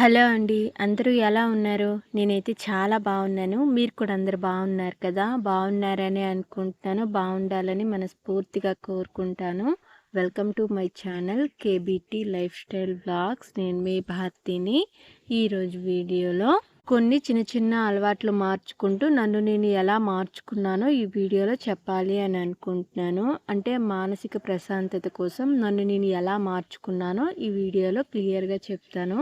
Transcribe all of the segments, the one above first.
Hello అండి. అందరూ ఎలా ఉన్నారు? నేనైతే చాలా బాగున్నాను. మీరు కూడా అందరూ బాగున్నారు కదా! బాగున్నారని అనుకుంటున్నాను. బాగుండాలని మనస్ఫూర్తిగా కోరుకుంటాను. Welcome to my channel KBT lifestyle vlogs. నేను మీ భారతిని. ఈరోజు వీడియోలో కొన్ని చిన్న చిన్న అలవాట్లు మార్చుకుంటూ నన్ను నేను ఎలా మార్చుకున్నానో ఈ వీడియోలో చెప్పాలి అని అనుకుంటున్నాను. అంటే మానసిక ప్రశాంతత కోసం నన్ను నేను ఎలా మార్చుకున్నానో ఈ వీడియోలో క్లియర్గా చెప్తాను.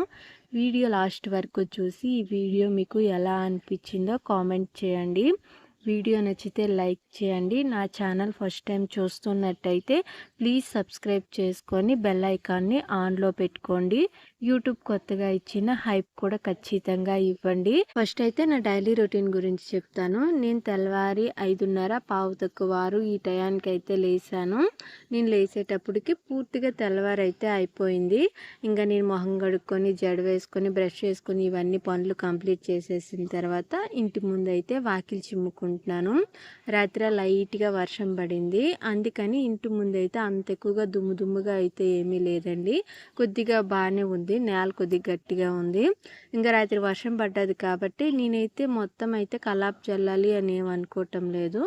వీడియో లాస్ట్ వరకు చూసి ఈ వీడియో మీకు ఎలా అనిపించిందో కామెంట్ చేయండి. వీడియో నచ్చితే లైక్ చేయండి. నా ఛానల్ ఫస్ట్ టైం చూస్తున్నట్టయితే ప్లీజ్ సబ్స్క్రైబ్ చేసుకొని బెల్ ఐకాన్ని ఆన్లో పెట్టుకోండి. యూట్యూబ్ కొత్తగా ఇచ్చిన హైప్ కూడా ఖచ్చితంగా ఇవ్వండి. ఫస్ట్ అయితే నా డైలీ రొటీన్ గురించి చెప్తాను. నేను తెల్లవారి 5:30 పావు తక్కువ 6 ఈ టయానికి అయితే లేసాను. నేను లేసేటప్పటికి పూర్తిగా తెల్లవారు అయితే అయిపోయింది. ఇంకా నేను మొహం కడుక్కొని జడ వేసుకొని బ్రష్ చేసుకొని ఇవన్నీ పనులు కంప్లీట్ చేసేసిన తర్వాత ఇంటి ముందు అయితే వాకిలి చిమ్ముకుంటున్నాను. రాత్రి లైట్గా వర్షం పడింది, అందుకని ఇంటి ముందు అయితే అంత ఎక్కువగా దుమ్ముగా అయితే ఏమీ లేదండి. కొద్దిగా బాగానే ఉంది, నేల కొద్దిగా గట్టిగా ఉంది. ఇంకా రాత్రి వర్షం పడ్డది కాబట్టి నేనైతే మొత్తం అయితే కల్లాపు చల్లాలి అని ఏమనుకోవటం లేదు.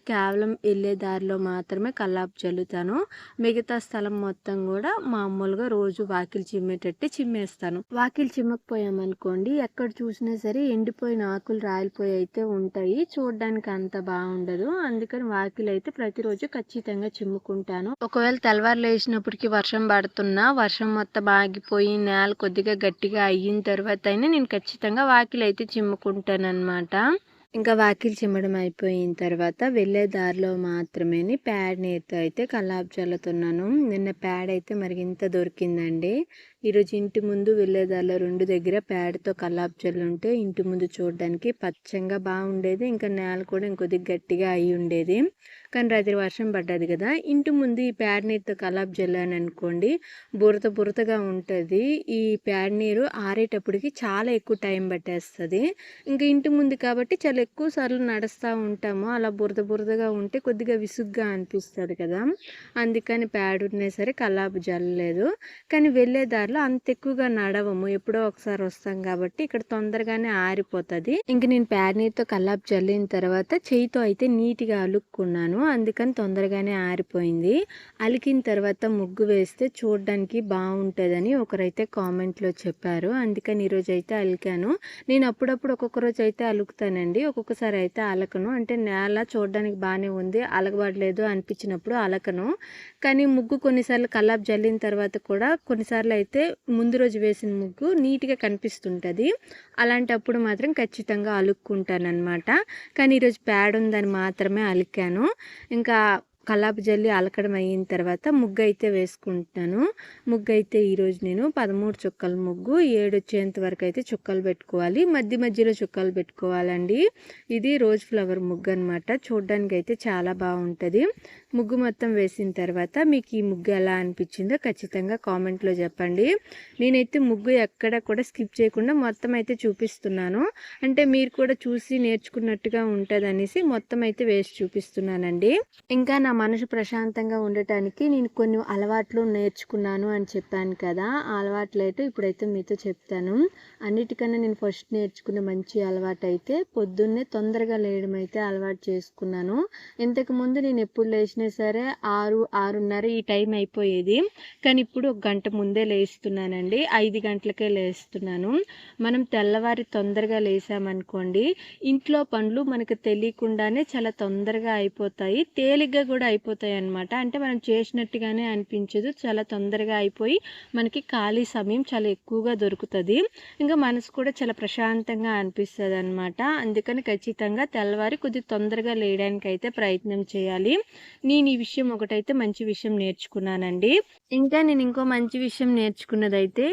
కేవలం వెళ్ళే దారిలో మాత్రమే కల్లాపు చల్లుతాను. మిగతా స్థలం మొత్తం కూడా మామూలుగా రోజు వాకిలి చిమ్మేటట్టు చిమ్మేస్తాను. వాకిలి చిమ్మకపోయామనుకోండి ఎక్కడ చూసినా సరే ఎండిపోయిన ఆకులు రాలిపోయి అయితే ఉంటాయి, చూడడానికి అంత బాగుండదు. అందుకని వాకిలి అయితే ప్రతిరోజు ఖచ్చితంగా చిమ్ముకుంటాను. ఒకవేళ తెల్లవారు లేచినప్పటికీ వర్షం పడుతున్నా వర్షం మొత్తం ఆగిపోయి నేల కొద్దిగా గట్టిగా అయిన తర్వాత అయినా నేను ఖచ్చితంగా వాకిలి అయితే చిమ్ముకుంటాను అనమాట. ఇంకా వాకిలి చిమ్మడం అయిపోయిన తర్వాత వెళ్ళే దారిలో మాత్రమే ప్యాడ్ నీరుతో అయితే కల్లాపు చల్లుతున్నాను. నిన్న ప్యాడ్ అయితే మరింత దొరికిందండి. ఈరోజు ఇంటి ముందు వెళ్ళే దారిలో 2 దగ్గర ప్యాడ్తో కల్లాపు చల్లుంటే ఇంటి ముందు చూడడానికి పచ్చంగా బాగుండేది. ఇంకా నేల కూడా ఇంకొద్దిగా గట్టిగా అయి ఉండేది. కానీ రాత్రి వర్షం పడ్డది కదా, ఇంటి ముందు ఈ ప్యాడ్ నీరుతో కల్లాపు చల్లాను అనుకోండి బురదగా ఉంటుంది. ఈ ప్యాడ్ నీరు ఆరేటప్పటికి చాలా ఎక్కువ టైం పట్టేస్తుంది. ఇంకా ఇంటి ముందు కాబట్టి చాలా ఎక్కువ సార్లు నడుస్తూ ఉంటాము. అలా బురదగా ఉంటే కొద్దిగా విసుగ్గా అనిపిస్తుంది కదా, అందుకని ప్యాడ్ ఉన్నా సరే కల్లాపు జల్లలేదు. కానీ వెళ్ళే దారిలో అంత ఎక్కువగా నడవము, ఎప్పుడో ఒకసారి వస్తాం కాబట్టి ఇక్కడ తొందరగానే ఆరిపోతుంది. ఇంక నేను ప్యాడ్ నీరుతో కల్లాపు చల్లిన తర్వాత చేయితో అయితే నీట్గా అలుక్కున్నాను, అందుకని తొందరగానే ఆరిపోయింది. అలికిన తర్వాత ముగ్గు వేస్తే చూడడానికి బాగుంటుందని ఒకరైతే కామెంట్లో చెప్పారు, అందుకని ఈరోజు అయితే అలికాను. నేను అప్పుడప్పుడు ఒక్కొక్క రోజు అయితే అలుకుతానండి, ఒక్కొక్కసారి అయితే అలకను. అంటే నేల చూడడానికి బాగానే ఉంది, అలగబడలేదు అనిపించినప్పుడు అలకను. కానీ ముగ్గు కొన్నిసార్లు కల్లాపు జల్లిన తర్వాత కూడా కొన్నిసార్లు అయితే ముందు రోజు వేసిన ముగ్గు నీట్గా కనిపిస్తుంటుంది, అలాంటప్పుడు మాత్రం ఖచ్చితంగా అలుక్కుంటానమాట. కానీ ఈరోజు ప్యాడ్ ఉందని మాత్రమే అలికాను. ఇంకా కల్లాపు జల్లి అలకడం అయిన తర్వాత ముగ్గు అయితే వేసుకుంటున్నాను. ముగ్గు అయితే ఈరోజు నేను 13 చుక్కల ముగ్గు 7 వచ్చేంత వరకు అయితే చుక్కలు పెట్టుకోవాలి, మధ్యలో చుక్కలు పెట్టుకోవాలండి. ఇది రోజ్ ఫ్లవర్ ముగ్గు అనమాట, చూడడానికి అయితే చాలా బాగుంటుంది. ముగ్గు మొత్తం వేసిన తర్వాత మీకు ఈ ముగ్గు ఎలా అనిపించిందో ఖచ్చితంగా కామెంట్లో చెప్పండి. నేనైతే ముగ్గు ఎక్కడ కూడా స్కిప్ చేయకుండా మొత్తం అయితే చూపిస్తున్నాను, అంటే మీరు కూడా చూసి నేర్చుకున్నట్టుగా ఉంటుంది అనేసి మొత్తం అయితే వేసి చూపిస్తున్నానండి. ఇంకా నా మనసు ప్రశాంతంగా ఉండటానికి నేను కొన్ని అలవాట్లు నేర్చుకున్నాను అని చెప్పాను కదా, ఆ అలవాట్లు అయితే ఇప్పుడైతే మీతో చెప్తాను. అన్నిటికన్నా నేను ఫస్ట్ నేర్చుకున్న మంచి అలవాటు అయితే పొద్దున్నే తొందరగా లేయడం అయితే అలవాటు చేసుకున్నాను. ఇంతకుముందు నేను ఎప్పుడు లేచినా సరే 6-6:30 ఈ టైం అయిపోయేది, కానీ ఇప్పుడు 1 గంట ముందే లేస్తున్నానండి. 5 గంటలకే లేస్తున్నాను. మనం తెల్లవారి తొందరగా లేసామనుకోండి ఇంట్లో పనులు మనకు తెలియకుండానే చాలా తొందరగా అయిపోతాయి, తేలిగ్గా కూడా అయిపోతాయి అన్నమాట. అంటే మనం చేసినట్టుగానే అనిపించదు, చాలా తొందరగా అయిపోయి మనకి ఖాళీ సమయం చాలా ఎక్కువగా దొరుకుతుంది. ఇంకా మనసు కూడా చాలా ప్రశాంతంగా అనిపిస్తుంది అనమాట. అందుకని ఖచ్చితంగా తెల్లవారి కొద్దిగా తొందరగా లేయడానికి అయితే ప్రయత్నం చేయాలి. నేను ఈ విషయం ఒకటైతే మంచి విషయం నేర్చుకున్నానండి. ఇంకా నేను ఇంకో మంచి విషయం నేర్చుకున్నదైతే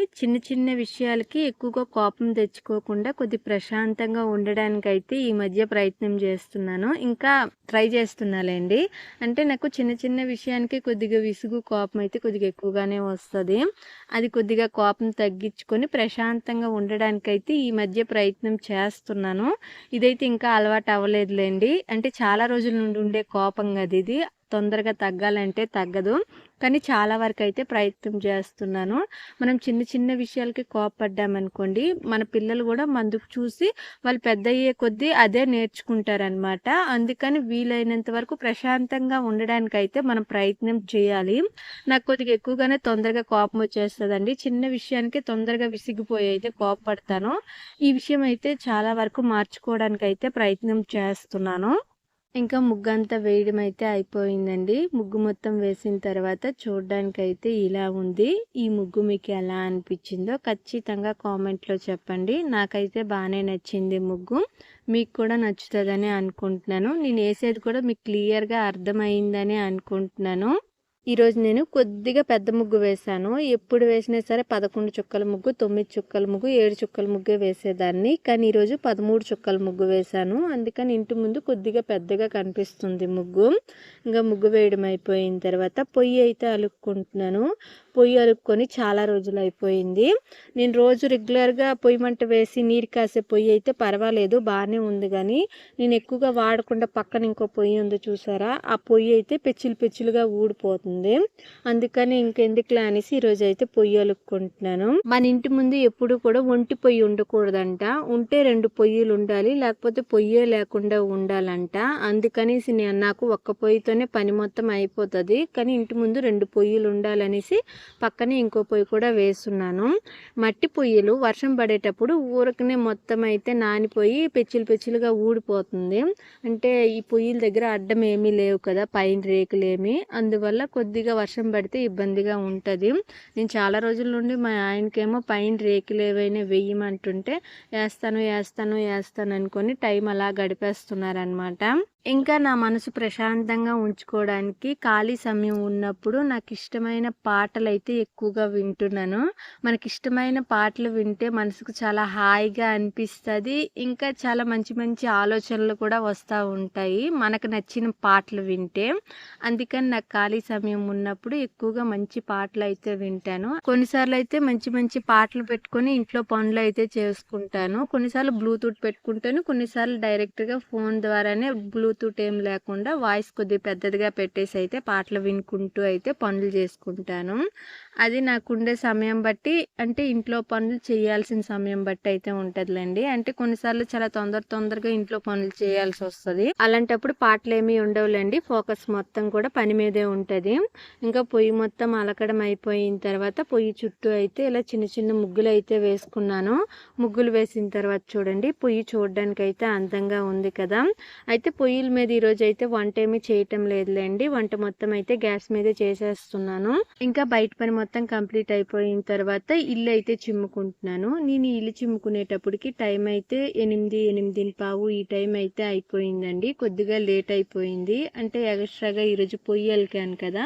చిన్న విషయాలకి ఎక్కువగా కోపం తెచ్చుకోకుండా కొద్ది ప్రశాంతంగా ఉండడానికైతే ఈ మధ్య ప్రయత్నం చేస్తున్నాను, ఇంకా ట్రై చేస్తున్నాలేండి. అంటే నాకు చిన్న విషయానికి కొద్దిగా విసుగు కోపం అయితే కొద్దిగా ఎక్కువగానే వస్తుంది. అది కొద్దిగా కోపం తగ్గించుకొని ప్రశాంతంగా ఉండడానికైతే ఈ మధ్య ప్రయత్నం చేస్తున్నాను. ఇదైతే ఇంకా అలవాటు అవ్వలేదులేండి, అంటే చాలా రోజుల నుండి ఉండే కోపం కదా ఇది. తొందరగా తగ్గాలంటే తగ్గదు. కానీ చాలా వరకు అయితే ప్రయత్నం చేస్తున్నాను. మనం చిన్న చిన్న విషయాలకి కోపపడ్డామనుకోండి, మన పిల్లలు కూడా మందుకు చూసి వాళ్ళు పెద్దయ్యే కొద్దీ అదే నేర్చుకుంటారనమాట. అందుకని వీలైనంత వరకు ప్రశాంతంగా ఉండడానికైతే మనం ప్రయత్నం చేయాలి. నాకు కొద్దిగా ఎక్కువగానే తొందరగా కోపం వచ్చేస్తదండి. చిన్న విషయానికి తొందరగా విసిగిపోయి అయితే కోపపడతాను. ఈ విషయం అయితే చాలా వరకు మార్చుకోవడానికైతే ప్రయత్నం చేస్తున్నాను. ఇంకా ముగ్గంతా వేయడం అయితే అయిపోయిందండి. ముగ్గు మొత్తం వేసిన తర్వాత చూడ్డానికైతే ఇలా ఉంది. ఈ ముగ్గు మీకు ఎలా అనిపించిందో ఖచ్చితంగా కామెంట్లో చెప్పండి. నాకైతే బాగానే నచ్చింది ముగ్గు. మీకు కూడా నచ్చుతుందని అనుకుంటున్నాను. నేను వేసేది కూడా మీకు క్లియర్గా అర్థమైందని అనుకుంటున్నాను. ఈరోజు నేను కొద్దిగా పెద్ద ముగ్గు వేశాను. ఎప్పుడు వేసినా సరే 11 చుక్కల ముగ్గు, 9 చుక్కల ముగ్గు, 7 చుక్కల ముగ్గే వేసేదాన్ని. కానీ ఈరోజు 13 చుక్కల ముగ్గు వేశాను. అందుకని ఇంటి ముందు కొద్దిగా పెద్దగా కనిపిస్తుంది ముగ్గు. ఇంకా ముగ్గు వేయడం అయిపోయిన తర్వాత పొయ్యి అయితే అలుక్కుంటున్నాను. పొయ్యి అలుక్కొని చాలా రోజులు అయిపోయింది. నేను రోజు రెగ్యులర్గా పొయ్యి మంట వేసి నీరు కాసే పొయ్యి అయితే పర్వాలేదు, బాగానే ఉంది. కానీ నేను ఎక్కువగా వాడకుండా పక్కన ఇంకో పొయ్యి ఉంది చూసారా, ఆ పొయ్యి అయితే పెచ్చులుగా ఊడిపోతుంది. అందుకని ఇంకెందుకులా అనేసి ఈరోజు అయితే పొయ్యి అలుక్కుంటున్నాను. మన ఇంటి ముందు ఎప్పుడు కూడా ఒంటి పొయ్యి ఉండకూడదంట. ఉంటే 2 పొయ్యిలు ఉండాలి, లేకపోతే పొయ్యే లేకుండా ఉండాలంట. అందుకనేసి నాకు ఒక్క పొయ్యితోనే పని మొత్తం అయిపోతుంది. కానీ ఇంటి ముందు 2 పొయ్యిలు ఉండాలనేసి పక్కనే ఇంకో పొయ్యి కూడా వేస్తున్నాను. మట్టి పొయ్యిలు వర్షం పడేటప్పుడు ఊరకనే మొత్తం అయితే నానిపోయి పెచ్చులుగా ఊడిపోతుంది. అంటే ఈ పొయ్యిల దగ్గర అడ్డం ఏమీ లేవు కదా, పైన రేకులేమి. అందువల్ల కొద్దిగా వర్షం పడితే ఇబ్బందిగా ఉంటుంది. నేను చాలా రోజుల నుండి మా ఆయనకేమో పైన రేకులు ఏవైనా వేయమంటుంటే వేస్తాను అనుకొని టైం అలా గడిపేస్తున్నారనమాట. ఇంకా నా మనసు ప్రశాంతంగా ఉంచుకోవడానికి ఖాళీ సమయం ఉన్నప్పుడు నాకు ఇష్టమైన పాటలు అయితే ఎక్కువగా వింటున్నాను. మనకి ఇష్టమైన పాటలు వింటే మనసుకు చాలా హాయిగా అనిపిస్తుంది. ఇంకా చాలా మంచి ఆలోచనలు కూడా వస్తూ ఉంటాయి మనకు నచ్చిన పాటలు వింటే. అందుకని నాకు ఖాళీ సమయం ఉన్నప్పుడు ఎక్కువగా మంచి పాటలు అయితే వింటాను. కొన్నిసార్లు అయితే మంచి పాటలు పెట్టుకొని ఇంట్లో పనులు అయితే చేసుకుంటాను. కొన్నిసార్లు బ్లూటూత్ పెట్టుకుంటాను, కొన్నిసార్లు డైరెక్ట్గా ఫోన్ ద్వారానే బ్లూటూత్ ఏం లేకుండా వాయిస్ కొద్దిగా పెద్దదిగా పెట్టేసి అయితే పాటలు వినుకుంటూ అయితే పనులు చేసుకుంటాను. అది నాకుండే సమయం బట్టి, అంటే ఇంట్లో పనులు చేయాల్సిన సమయం బట్టి అయితే ఉంటుందిలేండి. అంటే కొన్నిసార్లు చాలా తొందరగా ఇంట్లో పనులు చేయాల్సి వస్తుంది. అలాంటప్పుడు పాటలు ఏమీ ఉండవులేండి, ఫోకస్ మొత్తం కూడా పని మీదే ఉంటుంది. ఇంకా పొయ్యి మొత్తం అలకడం అయిపోయిన తర్వాత పొయ్యి చుట్టూ అయితే ఇలా చిన్న ముగ్గులు అయితే వేసుకున్నాను. ముగ్గులు వేసిన తర్వాత చూడండి పొయ్యి చూడడానికి అయితే అందంగా ఉంది కదా. అయితే పొయ్యిల మీద ఈరోజు అయితే వంట ఏమీ చేయటం లేదులేండి. వంట మొత్తం అయితే గ్యాస్ మీదే చేసేస్తున్నాను. ఇంకా బయట పని మొత్తం కంప్లీట్ అయిపోయిన తర్వాత ఇల్లు అయితే చిమ్ముకుంటున్నాను. నేను ఇల్లు చిమ్ముకునేటప్పటికి టైం అయితే 8:15 ఈ టైం అయితే అయిపోయిందండి. కొద్దిగా లేట్ అయిపోయింది. అంటే ఎక్స్ట్రాగా ఈరోజు పొయ్యి అలికాను కదా,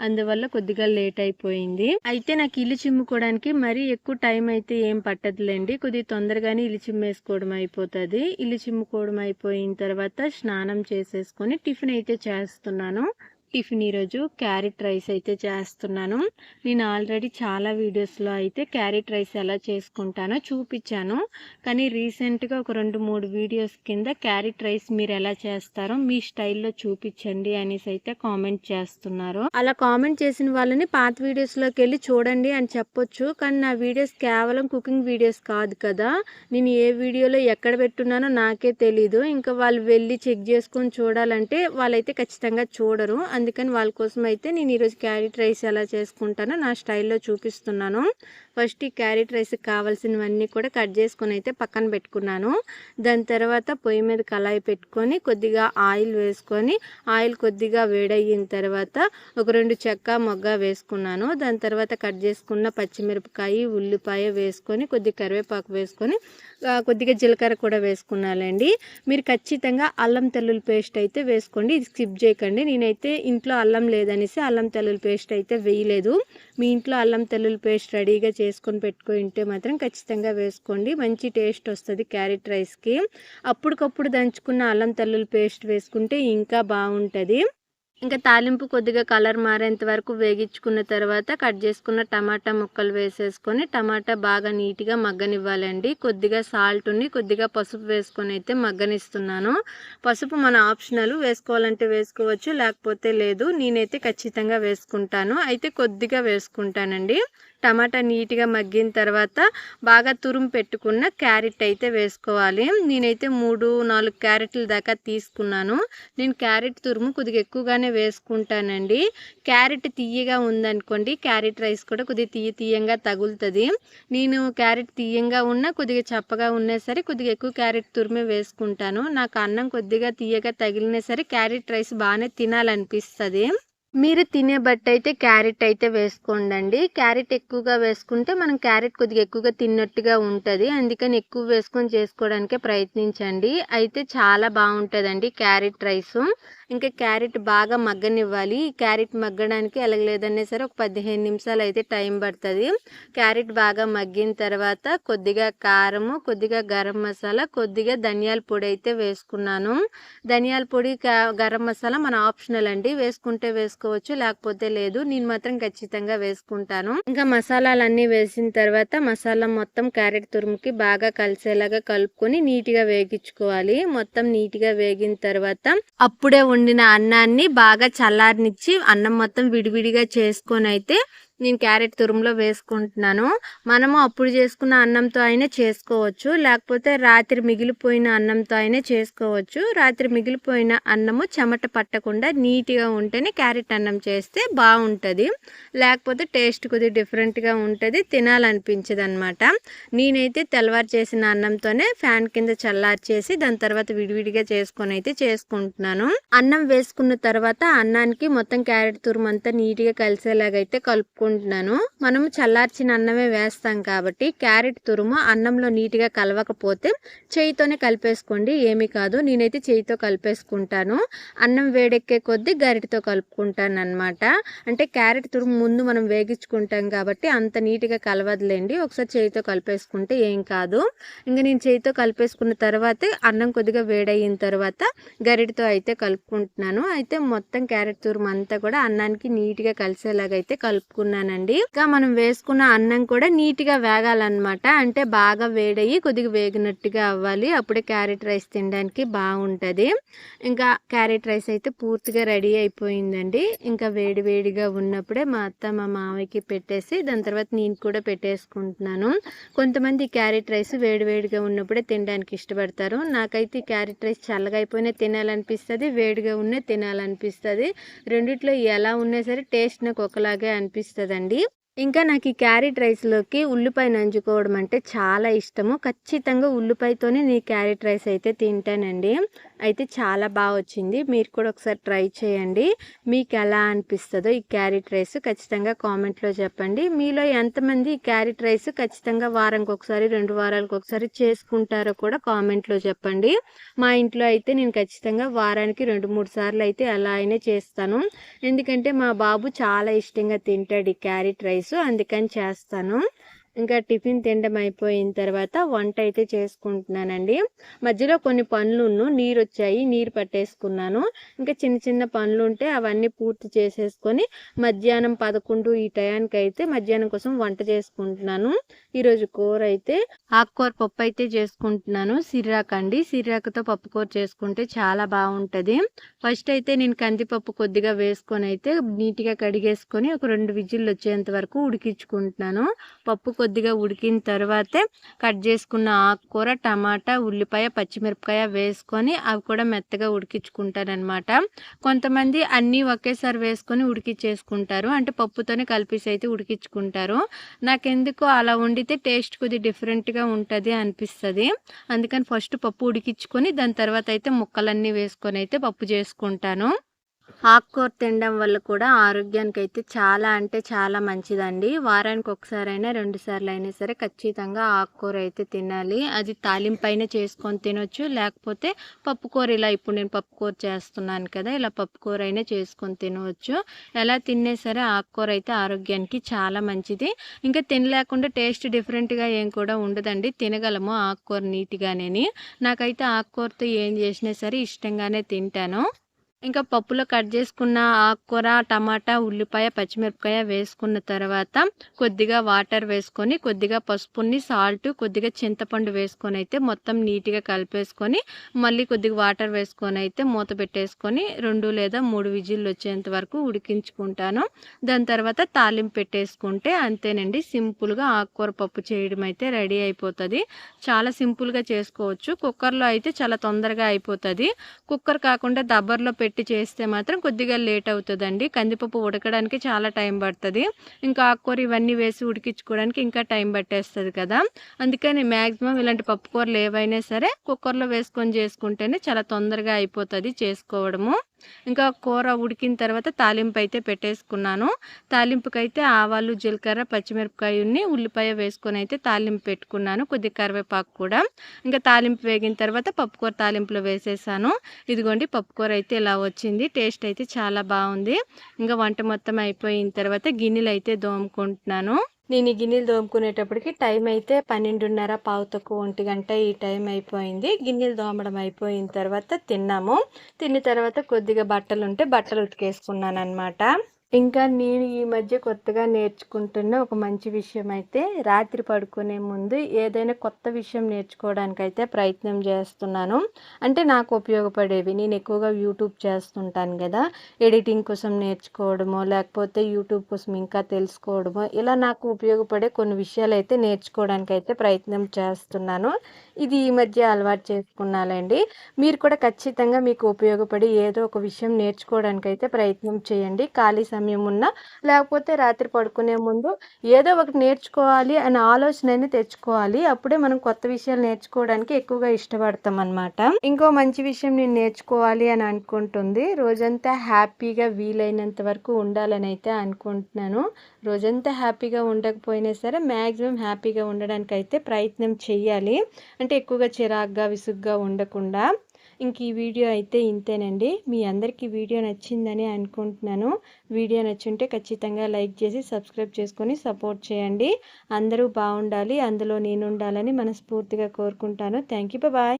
అందువల్ల కొద్దిగా లేట్ అయిపోయింది. అయితే నాకు ఇల్లు చిమ్ముకోవడానికి మరీ ఎక్కువ టైం అయితే ఏం పట్టదులేండి. కొద్దిగా తొందరగానే ఇల్లు చిమ్మేసుకోవడం అయిపోతుంది. ఇల్లు చిమ్ముకోవడం అయిపోయిన తర్వాత స్నానం చేసేసుకొని టిఫిన్ అయితే చేస్తున్నాను. టిఫిన్ ఈరోజు క్యారెట్ రైస్ అయితే చేస్తున్నాను. నేను ఆల్రెడీ చాలా వీడియోస్లో అయితే క్యారెట్ రైస్ ఎలా చేసుకుంటానో చూపించాను. కానీ రీసెంట్గా ఒక 2-3 వీడియోస్ కింద క్యారెట్ రైస్ మీరు ఎలా చేస్తారో మీ స్టైల్లో చూపించండి అనేసి అయితే కామెంట్ చేస్తున్నారు. అలా కామెంట్ చేసిన వాళ్ళని పాత వీడియోస్లోకి వెళ్ళి చూడండి అని చెప్పొచ్చు. కానీ నా వీడియోస్ కేవలం కుకింగ్ వీడియోస్ కాదు కదా, నేను ఏ వీడియోలో ఎక్కడ పెట్టున్నానో నాకే తెలీదు. ఇంకా వాళ్ళు వెళ్ళి చెక్ చేసుకొని చూడాలంటే వాళ్ళైతే ఖచ్చితంగా చూడరు. అందుకని వాళ్ళ కోసం అయితే నేను ఈరోజు క్యారెట్ రైస్ ఎలా చేసుకుంటానో నా స్టైల్లో చూపిస్తున్నాను. ఫస్ట్ ఈ క్యారెట్ రైస్కి కావాల్సినవన్నీ కూడా కట్ చేసుకొని అయితే పక్కన పెట్టుకున్నాను. దాని తర్వాత పొయ్యి మీద కళాయి పెట్టుకొని కొద్దిగా ఆయిల్ వేసుకొని, ఆయిల్ కొద్దిగా వేడయిన తర్వాత ఒక 2 చెక్క మొగ్గ వేసుకున్నాను. దాని తర్వాత కట్ చేసుకున్న పచ్చిమిరపకాయ, ఉల్లిపాయ వేసుకొని కొద్దిగా కరివేపాకు వేసుకొని కొద్దిగా జీలకర్ర కూడా వేసుకున్నానండి. మీరు ఖచ్చితంగా అల్లం తెల్లుల్లి పేస్ట్ అయితే వేసుకోండి, ఇది స్కిప్ చేయకండి. నేనైతే ఇంట్లో అల్లం లేదనేసి అల్లం తెల్లుల్లి పేస్ట్ అయితే వేయలేదు. మీ ఇంట్లో అల్లం తెల్లుల్లి పేస్ట్ రెడీగా చేసుకొని పెట్టుకుంటే మాత్రం ఖచ్చితంగా వేసుకోండి, మంచి టేస్ట్ వస్తుంది క్యారెట్ రైస్కి. అప్పటికప్పుడు దంచుకున్న అల్లం తెల్లుల్లి పేస్ట్ వేసుకుంటే ఇంకా బాగుంటుంది. ఇంకా తాలింపు కొద్దిగా కలర్ మారేంత వరకు వేగించుకున్న తర్వాత కట్ చేసుకున్న టమాటా ముక్కలు వేసేసుకొని టమాటా బాగా నీట్గా మగ్గనివ్వాలండి. కొద్దిగా సాల్ట్ని కొద్దిగా పసుపు వేసుకొని అయితే మగ్గనిస్తున్నాను. పసుపు మన ఆప్షనల్, వేసుకోవాలంటే వేసుకోవచ్చు, లేకపోతే లేదు. నేనైతే ఖచ్చితంగా వేసుకుంటాను. అయితే కొద్దిగా వేసుకుంటానండి. టమాటా నీట్గా మగ్గిన తర్వాత బాగా తురుము పెట్టుకున్న క్యారెట్ అయితే వేసుకోవాలి. నేనైతే 3-4 క్యారెట్ల దాకా తీసుకున్నాను. నేను క్యారెట్ తురుము కొద్దిగా ఎక్కువగానే వేసుకుంటానండి. క్యారెట్ తీయగా ఉందనుకోండి, క్యారెట్ రైస్ కూడా కొద్దిగా తీయంగా తగులుతుంది. నేను క్యారెట్ తీయంగా ఉన్నా కొద్దిగా చప్పగా ఉన్నా సరే కొద్దిగా ఎక్కువ క్యారెట్ తురుమే వేసుకుంటాను. నాకు అన్నం కొద్దిగా తీయగా తగిలినా సరే క్యారెట్ రైస్ బాగానే తినాలనిపిస్తుంది. మీరు తినే బట్టి అయితే క్యారెట్ అయితే వేసుకోండి. క్యారెట్ ఎక్కువగా వేసుకుంటే మనం క్యారెట్ కొద్దిగా ఎక్కువగా తిన్నట్టుగా ఉంటుంది. అందుకని ఎక్కువ వేసుకొని చేసుకోవడానికే ప్రయత్నించండి. అయితే చాలా బాగుంటుందండి క్యారెట్ రైసు. ఇంకా క్యారెట్ బాగా మగ్గనివ్వాలి. ఈ క్యారెట్ మగ్గడానికి ఎలాగలేదన్నా సరే ఒక 15 నిమిషాలు అయితే టైం పడుతుంది. క్యారెట్ బాగా మగ్గిన తర్వాత కొద్దిగా కారము, కొద్దిగా గరం మసాలా, కొద్దిగా ధనియాల పొడి అయితే వేసుకున్నాను. ధనియాల పొడి, గరం మసాలా మన ఆప్షనల్ అండి. వేసుకుంటే వేసుకోవచ్చు, లేకపోతే లేదు. నేను మాత్రం ఖచ్చితంగా వేసుకుంటాను. ఇంకా మసాలాలన్నీ వేసిన తర్వాత మసాలా మొత్తం క్యారెట్ తురుముకి బాగా కలిసేలాగా కలుపుకొని నీట్గా వేగించుకోవాలి. మొత్తం నీట్గా వేగిన తర్వాత అప్పుడే వండిన అన్నాన్ని బాగా చల్లారనిచ్చి అన్నం మొత్తం విడివిడిగా చేసుకొని అయితే నేను క్యారెట్ తురుములో వేసుకుంటున్నాను. మనము అప్పుడు చేసుకున్న అన్నంతో అయినా చేసుకోవచ్చు, లేకపోతే రాత్రి మిగిలిపోయిన అన్నంతో అయినా చేసుకోవచ్చు. రాత్రి మిగిలిపోయిన అన్నము చెమట పట్టకుండా నీట్గా ఉంటేనే క్యారెట్ అన్నం చేస్తే బాగుంటుంది. లేకపోతే టేస్ట్ కొద్దిగా డిఫరెంట్గా ఉంటుంది, తినాలనిపించదు అనమాట. నేనైతే తెల్లవారు చేసిన అన్నంతోనే ఫ్యాన్ కింద చల్లార్చేసి దాని తర్వాత విడివిడిగా చేసుకొని అయితే చేసుకుంటున్నాను. అన్నం వేసుకున్న తర్వాత అన్నానికి మొత్తం క్యారెట్ తురుము అంతా నీట్గా కలిసేలాగైతే కలుపుకుంటున్నాను. మనము చల్లార్చిన అన్నమే వేస్తాం కాబట్టి క్యారెట్ తురుము అన్నంలో నీట్గా కలవకపోతే చేయితోనే కలిపేసుకోండి, ఏమీ కాదు. నేనైతే చేయితో కలిపేసుకుంటాను. అన్నం వేడెక్కే కొద్దీ గరిటతో కలుపుకుంటాను అనమాట. అంటే క్యారెట్ తురుము ముందు మనం వేగించుకుంటాం కాబట్టి అంత నీట్గా కలవదులేండి. ఒకసారి చేయితో కలిపేసుకుంటే ఏం కాదు. ఇంకా నేను చేయితో కలిపేసుకున్న తర్వాతే అన్నం కొద్దిగా వేడయిన తర్వాత గరిటతో అయితే కలుపుకుంటున్నాను. అయితే మొత్తం క్యారెట్ తురుము అంతా కూడా అన్నానికి నీట్గా కలిసేలాగైతే కలుపుకున్నానండి. ఇంకా మనం వేసుకున్న అన్నం కూడా నీట్గా వేగాలన్నమాట. అంటే బాగా వేడయ్యి కొద్దిగా వేగినట్టుగా అవ్వాలి. అప్పుడే క్యారెట్ రైస్ తినడానికి బాగుంటుంది. ఇంకా క్యారెట్ రైస్ అయితే పూర్తిగా రెడీ అయిపోయిందండి. ఇంకా వేడివేడిగా ఉన్నప్పుడే మా అత్త మా మామయ్యకి పెట్టేసి దాని తర్వాత నేను కూడా పెట్టేసుకుంటున్నాను. కొంతమంది క్యారెట్ రైస్ వేడివేడిగా ఉన్నప్పుడే తినడానికి ఇష్టపడతారు. నాకైతే క్యారెట్ రైస్ చల్లగా అయిపోయినా తినాలనిపిస్తుంది, వేడిగా ఉన్నా తినాలనిపిస్తుంది. రెండిట్లో ఎలా ఉన్నా సరే టేస్ట్ నాకు ఒకలాగే అనిపిస్తుందండి. ఇంకా నాకు ఈ క్యారెట్ రైస్లోకి ఉల్లిపాయ నంచుకోవడం అంటే చాలా ఇష్టము. ఖచ్చితంగా ఉల్లిపాయతోనే నేను క్యారెట్ రైస్ అయితే తింటానండి. అయితే చాలా బాగా వచ్చింది. మీరు కూడా ఒకసారి ట్రై చేయండి. మీకు ఎలా అనిపిస్తుందో ఈ క్యారెట్ రైస్ ఖచ్చితంగా కామెంట్లో చెప్పండి. మీలో ఎంతమంది ఈ క్యారెట్ రైస్ ఖచ్చితంగా వారానికి ఒకసారి 2 వారాలకు ఒకసారి చేసుకుంటారో కూడా కామెంట్లో చెప్పండి. మా ఇంట్లో అయితే నేను ఖచ్చితంగా వారానికి 2-3 సార్లు అయితే అలా అయినా చేస్తాను. ఎందుకంటే మా బాబు చాలా ఇష్టంగా తింటాడు ఈ క్యారెట్ రైస్, అందుకని చేస్తాను. ఇంకా టిఫిన్ తినడం అయిపోయిన తర్వాత వంట అయితే చేసుకుంటున్నానండి. మధ్యలో కొన్ని పనులు నీరు వచ్చాయి, నీరు పట్టేసుకున్నాను. ఇంకా చిన్న చిన్న పనులు ఉంటే అవన్నీ పూర్తి చేసేసుకొని మధ్యాహ్నం 11 ఈ టయానికి అయితే మధ్యాహ్నం కోసం వంట చేసుకుంటున్నాను. ఈరోజు కూర అయితే ఆకుకూర పప్పు అయితే చేసుకుంటున్నాను. సిర్రాకు అండి, సిర్రాకుతో పప్పు కూర చేసుకుంటే చాలా బాగుంటుంది. ఫస్ట్ అయితే నేను కందిపప్పు కొద్దిగా వేసుకొని అయితే నీట్గా కడిగేసుకొని ఒక 2 విజిల్లు వచ్చేంత వరకు ఉడికించుకుంటున్నాను. పప్పు కొద్దిగా ఉడికిన తర్వాతే కట్ చేసుకున్న ఆకుకూర, టమాటా, ఉల్లిపాయ, పచ్చిమిరపకాయ వేసుకొని అవి కూడా మెత్తగా ఉడికించుకుంటారనమాట. కొంతమంది అన్నీ ఒకేసారి వేసుకొని ఉడికించేసుకుంటారు, అంటే పప్పుతోనే కలిపేసి అయితే ఉడికించుకుంటారు. నాకెందుకో అలా వండితే టేస్ట్ కొద్దిగా డిఫరెంట్గా ఉంటుంది అనిపిస్తుంది. అందుకని ఫస్ట్ పప్పు ఉడికించుకొని దాని తర్వాత అయితే ముక్కలన్నీ వేసుకొని అయితే పప్పు చేసుకుంటాను. ఆకుకూర తినడం వల్ల కూడా ఆరోగ్యానికి అయితే చాలా అంటే చాలా మంచిదండి. వారానికి ఒకసారైనా 2 సార్లు అయినా సరే ఖచ్చితంగా ఆకుకూర అయితే తినాలి. అది తాలింపైన చేసుకొని తినొచ్చు, లేకపోతే పప్పుకూర ఇలా ఇప్పుడు నేను పప్పుకూర చేస్తున్నాను కదా, ఇలా పప్పుకూర అయినా చేసుకొని తినవచ్చు. ఎలా తిన్నా సరే ఆకుకూర అయితే ఆరోగ్యానికి చాలా మంచిది. ఇంకా తినలేకుండా టేస్ట్ డిఫరెంట్గా ఏం కూడా ఉండదండి, తినగలము ఆకుకూర నీట్గానే. నాకైతే ఆకుకూరతో ఏం చేసినా సరే ఇష్టంగానే తింటాను. ఇంకా పప్పులో కట్ చేసుకున్న ఆకుకూర, టమాటా, ఉల్లిపాయ, పచ్చిమిరపకాయ వేసుకున్న తర్వాత కొద్దిగా వాటర్ వేసుకొని, కొద్దిగా పసుపుని, సాల్ట్, కొద్దిగా చింతపండు వేసుకొని అయితే మొత్తం నీట్‌గా కలిపేసుకొని, మళ్ళీ కొద్దిగా వాటర్ వేసుకొని అయితే మూత పెట్టేసుకొని 2 లేదా 3 విజిల్లు వచ్చేంత వరకు ఉడికించుకుంటాను. దాని తర్వాత తాలింపు పెట్టేసుకుంటే అంతేనండి. సింపుల్‌గా ఆకుకూర పప్పు చేయడం అయితే రెడీ అయిపోతది. చాలా సింపుల్‌గా చేసుకోవచ్చు. కుక్కర్‌లో అయితే చాలా తొందరగా అయిపోతది. కుక్కర్ కాకుండా దబ్బర్లో పెట్టి చేస్తే మాత్రం కొద్దిగా లేట్ అవుతుందండి. కందిపప్పు ఉడకడానికి చాలా టైం పడుతుంది. ఇంకా ఆకుకూర ఇవన్నీ వేసి ఉడికించుకోవడానికి ఇంకా టైం పట్టేస్తుంది కదా. అందుకని మ్యాక్సిమం ఇలాంటి పప్పు కూరలు ఏవైనా సరే కుక్కర్లో వేసుకొని చేసుకుంటేనే చాలా తొందరగా అయిపోతుంది చేసుకోవడము. ఇంకా కూర ఉడికిన తర్వాత తాలింపు అయితే పెట్టేసుకున్నాను. తాలింపుకైతే ఆవాలు, జీలకర్ర, పచ్చిమిరపకాయని, ఉల్లిపాయ వేసుకొని అయితే తాలింపు పెట్టుకున్నాను. కొద్దిగా కరివేపాకు కూడా. ఇంకా తాలింపు వేగిన తర్వాత పప్పుకూర తాలింపులో వేసేసాను. ఇదిగోండి పప్పుకూర అయితే ఇలా వచ్చింది. టేస్ట్ అయితే చాలా బాగుంది. ఇంకా వంట మొత్తం అయిపోయిన తర్వాత గిన్నెలు అయితే దోముకుంటున్నాను. నేను ఈ గిన్నెలు దోముకునేటప్పటికి టైం అయితే 12:30 పావు తక్కువ 1 గంట ఈ టైం అయిపోయింది. గిన్నెలు దోమడం అయిపోయిన తర్వాత తిన్నాము. తిన్న తర్వాత కొద్దిగా బట్టలు ఉంటే బట్టలు ఉతికేసుకున్నాను అనమాట. ఇంకా నేను ఈ మధ్య కొత్తగా నేర్చుకుంటున్న ఒక మంచి విషయం అయితే రాత్రి పడుకునే ముందు ఏదైనా కొత్త విషయం నేర్చుకోవడానికైతే ప్రయత్నం చేస్తున్నాను. అంటే నాకు ఉపయోగపడేవి. నేను ఎక్కువగా యూట్యూబ్ చేస్తుంటాను కదా. ఎడిటింగ్ కోసం నేర్చుకోవడమో లేకపోతే యూట్యూబ్ కోసం ఇంకా తెలుసుకోవడమో ఇలా నాకు ఉపయోగపడే కొన్ని విషయాలు అయితే నేర్చుకోవడానికైతే ప్రయత్నం చేస్తున్నాను. ఇది ఈ మధ్య అలవాటు చేసుకున్నానండి. మీరు కూడా ఖచ్చితంగా మీకు ఉపయోగపడి ఏదో ఒక విషయం నేర్చుకోవడానికైతే ప్రయత్నం చేయండి. ఖాళీ సమయం ఉన్నా లేకపోతే రాత్రి పడుకునే ముందు ఏదో ఒకటి నేర్చుకోవాలి అనే ఆలోచనని తెచ్చుకోవాలి. అప్పుడే మనం కొత్త విషయాలు నేర్చుకోవడానికి ఎక్కువగా ఇష్టపడతాం అనమాట. ఇంకో మంచి విషయం నేను నేర్చుకోవాలి అని అనుకుంటుంది. రోజంతా హ్యాపీగా వీలైనంత వరకు ఉండాలని అయితే అనుకుంటున్నాను. రోజంతా హ్యాపీగా ఉండకపోయినా సరే మ్యాక్సిమం హ్యాపీగా ఉండడానికి అయితే ప్రయత్నం చెయ్యాలి. అంటే ఎక్కువగా చిరాగ్గా, విసుగ్గా ఉండకుండా. ఇంక ఈ వీడియో అయితే ఇంతేనండి. మీ అందరికీ వీడియో నచ్చిందని అనుకుంటున్నాను. వీడియో నచ్చుంటే ఖచ్చితంగా లైక్ చేసి సబ్స్క్రైబ్ చేసుకొని సపోర్ట్ చేయండి. అందరూ బాగుండాలి, అందులో నేను ఉండాలని మనస్ఫూర్తిగా కోరుకుంటాను. Thank you. బాయ్.